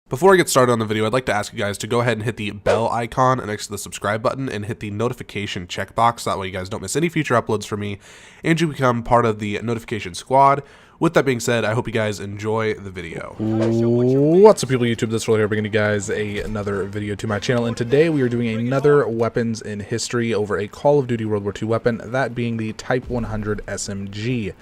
Before I get started on the video, I'd like to ask you guys to go ahead and hit the bell icon next to the subscribe button and hit the notification checkbox. That way you guys don't miss any future uploads from me and you become part of the notification squad. With that being said, I hope you guys enjoy the video. What's up, people? YouTube, this really here bringing you guys another video to my channel, and today we are doing another weapons in history over a Call of Duty World War II weapon, that being the Type 100 SMG.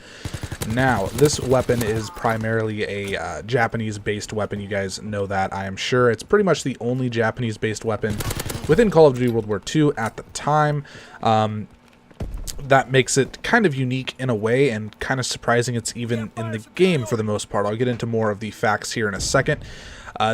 Now, this weapon is primarily a Japanese-based weapon. You guys know that, I am sure. It's pretty much the only Japanese-based weapon within Call of Duty World War II at the time. That makes it kind of unique in a way, and kind of surprising it's even in the game for the most part. I'll get into more of the facts here in a second.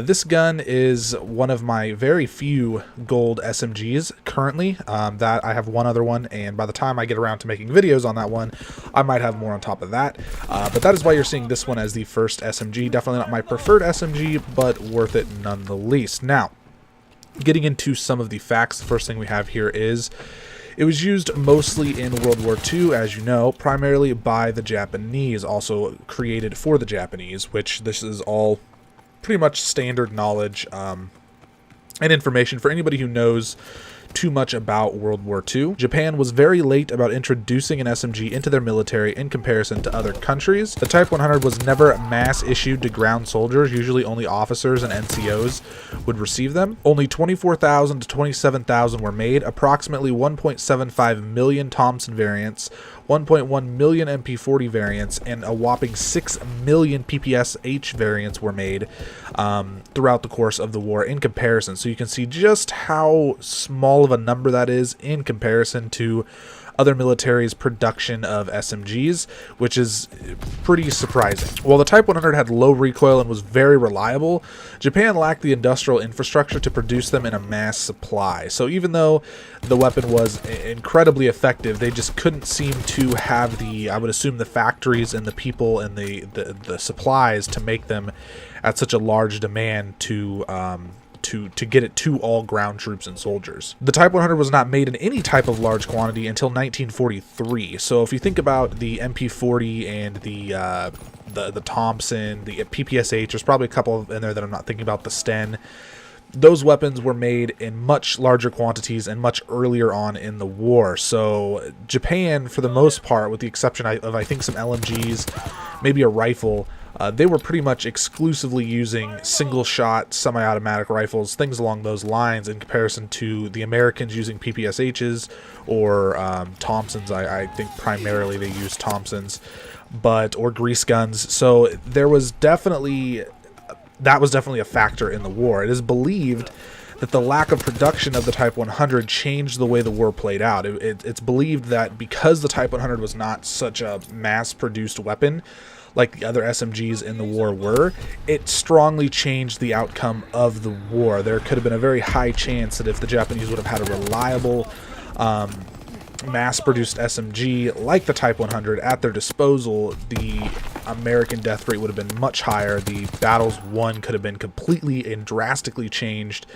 This gun is one of my very few gold SMGs currently. That I have one other one, and by the time I get around to making videos on that one, I might have more on top of that. But that is why you're seeing this one as the first SMG. Definitely not my preferred SMG, but worth it none the least. Now, getting into some of the facts, the first thing we have here is it was used mostly in World War II, as you know, primarily by the Japanese, also created for the Japanese, which this is all pretty much standard knowledge and information for anybody who knows too much about World War II. Japan was very late about introducing an SMG into their military in comparison to other countries. The Type 100 was never mass issued to ground soldiers. Usually only officers and NCOs would receive them. Only 24,000 to 27,000 were made. Approximately 1.75 million Thompson variants, 1.1 million MP40 variants, and a whopping 6 million PPSH variants were made throughout the course of the war in comparison. So you can see just how small of a number that is in comparison to other militaries' production of SMGs, which is pretty surprising. While the Type 100 had low recoil and was very reliable, Japan lacked the industrial infrastructure to produce them in a mass supply. So even though the weapon was incredibly effective, they just couldn't seem to have the, I would assume, the factories and the people and the supplies to make them at such a large demand to get it to all ground troops and soldiers. The Type 100 was not made in any type of large quantity until 1943. So if you think about the MP40 and the Thompson, the PPSH, there's probably a couple in there that I'm not thinking about, the Sten. Those weapons were made in much larger quantities and much earlier on in the war. So Japan, for the most part, with the exception of I think some LMGs, maybe a rifle, they were pretty much exclusively using single-shot semi-automatic rifles, things along those lines, in comparison to the Americans using PPSHs or Thompsons. I think primarily they used Thompsons, or grease guns. So there was definitely, that was definitely a factor in the war. It is believed that the lack of production of the Type 100 changed the way the war played out. It's believed that because the Type 100 was not such a mass-produced weapon like the other SMGs in the war were, it strongly changed the outcome of the war. There could have been a very high chance that if the Japanese would have had a reliable mass-produced SMG like the Type 100 at their disposal, the American death rate would have been much higher. The battles won could have been completely and drastically changed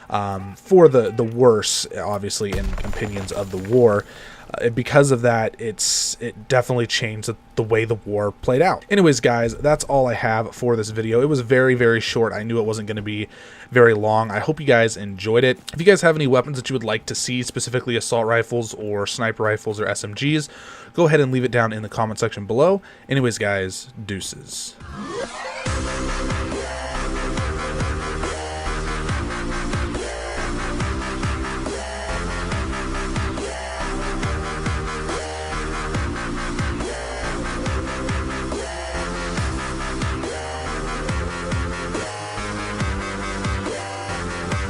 for the worse, obviously, in opinions of the war. Because of that, it definitely changed the way the war played out. Anyways, guys, that's all I have for this video. It was very, very short. I knew it wasn't going to be very long. I hope you guys enjoyed it. If you guys have any weapons that you would like to see, specifically assault rifles or sniper rifles or SMGs, go ahead and leave it down in the comment section below. Anyways, guys, deuces.